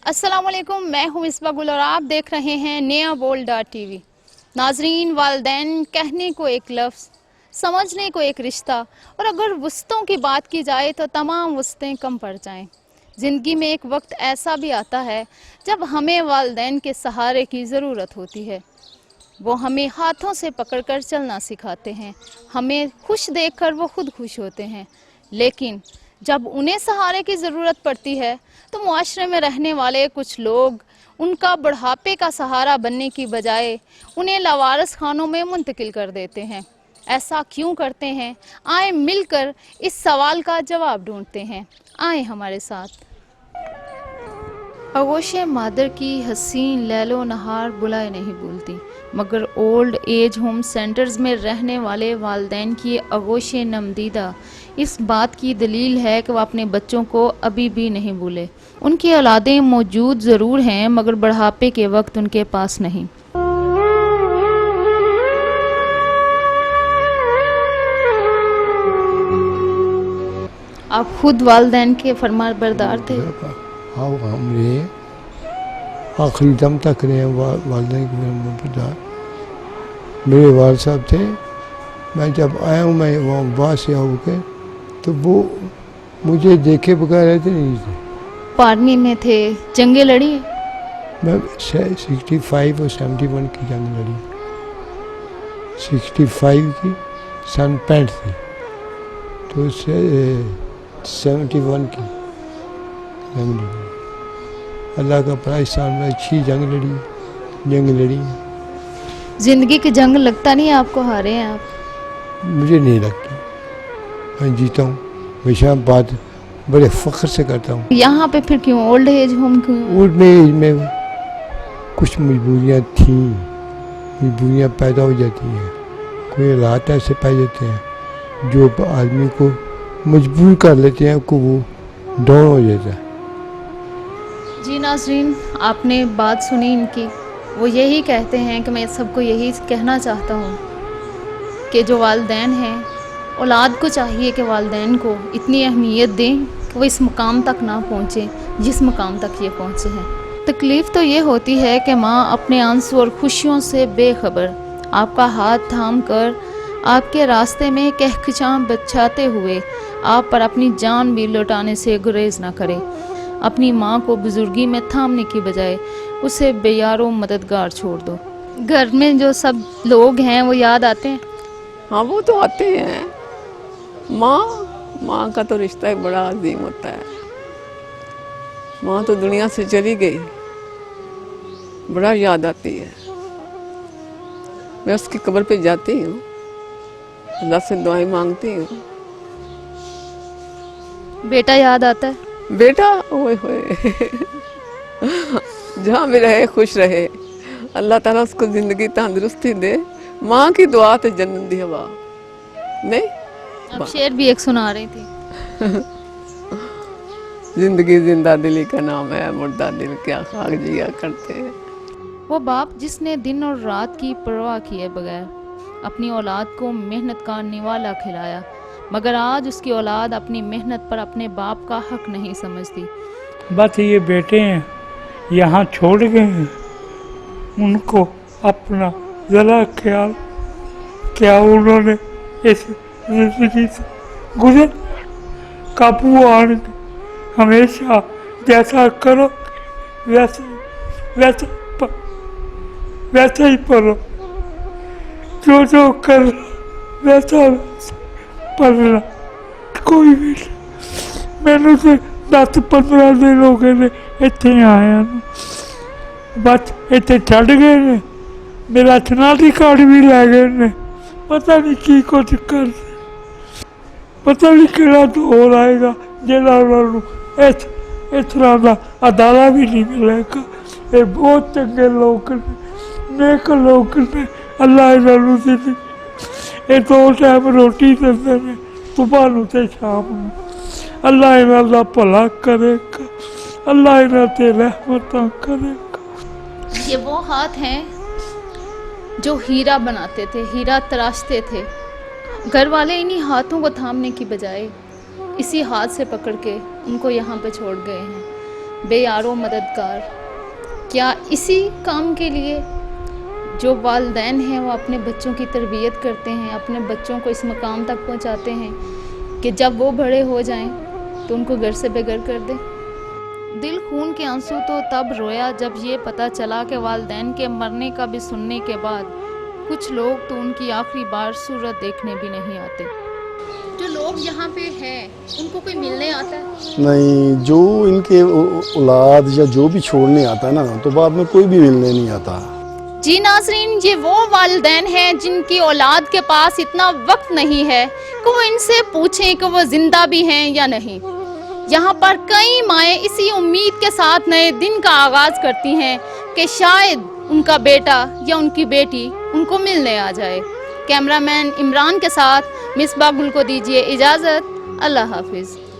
अस्सलाम वालेकुम, मैं हूँ मिसबा गुल और आप देख रहे हैं नया बोल.tv। नाजरीन, वालिदैन कहने को एक लफ्ज़, समझने को एक रिश्ता, और अगर वुस्तों की बात की जाए तो तमाम वुस्तें कम पड़ जाएं। ज़िंदगी में एक वक्त ऐसा भी आता है जब हमें वालिदैन के सहारे की ज़रूरत होती है। वो हमें हाथों से पकड़कर चलना सिखाते हैं, हमें खुश देखकर वो खुद खुश होते हैं। लेकिन जब उन्हें सहारे की ज़रूरत पड़ती है तो मुआशरे में रहने वाले कुछ लोग उनका बुढ़ापे का सहारा बनने की बजाय उन्हें लवारस खानों में मुंतकिल कर देते हैं। ऐसा क्यों करते हैं? आए मिलकर इस सवाल का जवाब ढूंढते हैं। आए हमारे साथ। आगोश मादर की हसीन लैलो नहार बुलाए नहीं भूलती, मगर ओल्ड एज होम सेंटर्स में रहने वाले वालिदैन की आगोश नमदीदा इस बात की दलील है कि वह अपने बच्चों को अभी भी नहीं भूले। उनकी औलादें मौजूद ज़रूर हैं मगर बुढ़ापे के वक्त उनके पास नहीं। आप खुद वालिदैन के फरमान बरदार थे? हाँ, हमने आखिरी दम तक रहे वालिदैन के फरमान बरदार। मेरे वालिद साहब थे, मैं जब आया हूँ, मैं वहाँ बाहर से होकर, तो वो मुझे देखे बगैर रहते नहीं थे। आर्मी में थे, जंगें लड़ी? मैं 65 और 71 की जंग लड़ी। 65 की सन 65 थी, तो 71 की जंग लड़ी। अल्लाह का पाकिस्तान में अच्छी जंग लड़ी। जिंदगी की जंग लगता नहीं आपको हारे हैं आप? मुझे नहीं लगता, मैं जीता हूँ। हमेशा बात बड़े फ़ख्र से करता हूँ। यहाँ पे फिर क्यों ओल्ड एज होम क्यों? ओल्ड एज में कुछ मजबूरियाँ थीं, मजबूरियाँ पैदा हो जाती हैं, कोई हालात ऐसे पाए जाते हैं जो आदमी को मजबूर कर लेते हैं, को वो डाउन हो जाता है। जी नाज़रीन, आपने बात सुनी इनकी। वो यही कहते हैं कि मैं सबको यही कहना चाहता हूँ कि जो वालिदैन हैं, औलाद को चाहिए कि वालिदैन को इतनी अहमियत दें कि वो इस मुकाम तक ना पहुँचे जिस मुकाम तक ये पहुँचे हैं। तकलीफ़ तो ये होती है कि माँ अपने आंसू और खुशियों से बेखबर आपका हाथ थाम कर आपके रास्ते में कहकशां बचाते हुए आप पर अपनी जान भी लौटाने से गुरेज ना करे। अपनी माँ को बुजुर्गी में थामने की बजाय उसे बेयारो मददगार छोड़ दो। घर में जो सब लोग हैं वो याद आते हैं? हाँ, वो तो आते हैं। माँ का तो रिश्ता ही बड़ा अजीम होता है। माँ तो दुनिया से चली गई, बड़ा याद आती है। मैं उसकी कब्र पे जाती हूँ, अल्लाह से दुआएं मांगती हूँ। बेटा याद आता है? बेटा ओए होए जहाँ भी रहे खुश रहे, अल्लाह ताला उसको जिंदगी तंदुरुस्ती दे। माँ की दुआ तो जन्नत दी हवा नहीं। आप शेर भी एक सुना रही थी। जिंदगी जिंदा दिली का नाम है, मुर्दा दिल क्या खाक जिया करते हैं। वो बाप जिसने दिन और रात की परवाह किए बगैर अपनी औलाद को मेहनत का निवाला खिलाया, मगर आज उसकी औलाद अपनी मेहनत पर अपने बाप का हक नहीं समझती। बस ये बेटे हैं, यहाँ छोड़ गए हैं, उनको अपना ज़रा ख्याल, क्या उन्होंने इस जिंदगी से गुजर काबू आने हमेशा जैसा करो वैसे ही पढ़ो, जो कर वैसा पढ़ना। कोई भी मैंने तो 10-15 दिन हो गए ने इतने आया, बस इतने छड़ गए ने, मेरा शनाख्ती कार्ड भी लै गए ने। पता नहीं की कुछ कर, पता नहीं किहड़ा दौर आएगा जिहड़ा उन्होंने इस तरह का अदाला भी नहीं मिलेगा। ये बहुत चंगे लोग ने, नेक लोग ने, अल्लाह इन्होंने दी। ये 2 टाइम रोटी देते हैं, सुबह नूं ते शाम नूं। अल्लाह इन्हां दा भला करेगा, अल्लाह इन्हां ते रहमतां करेगा। ये वो हाथ हैं जो हीरा बनाते थे, हीरा तराशते थे। घर वाले इन्हीं हाथों को थामने की बजाय इसी हाथ से पकड़ के उनको यहाँ पे छोड़ गए हैं। بے یارو مددگار. کیا اسی کام کے لیے جو والدین ہیں وہ اپنے بچوں کی تربیت کرتے ہیں, اپنے بچوں کو اس مقام تک پہنچاتے ہیں کہ جب وہ بڑے ہو جائیں تو ان کو گھر سے بے گھر کر دیں؟ دل خون کے آنسو تو تب رویا جب یہ پتہ چلا کہ والدین کے مرنے کا بھی سننے کے بعد کچھ لوگ تو ان کی آخری بار صورت دیکھنے بھی نہیں آتے. جو لوگ یہاں پہ ہیں ان کو کوئی ملنے آتا ہے؟ نہیں, جو ان کے اولاد یا جو بھی چھوڑنے آتا ہے نا تو بعد میں کوئی بھی ملنے نہیں آتا. جی ناظرین, یہ وہ والدین ہیں جن کی اولاد کے پاس اتنا وقت نہیں ہے کہ وہ ان سے پوچھیں کہ وہ زندہ بھی ہیں یا نہیں. یہاں پر کئی مائیں اسی امید کے ساتھ نئے دن کا آغاز کرتی ہیں کہ شاید ان کا بیٹا یا ان کی بیٹی ان کو ملنے آ جائے. کیمرہ مین عمران کے ساتھ مصباح گل کو دیجیے اجازت. اللہ حافظ.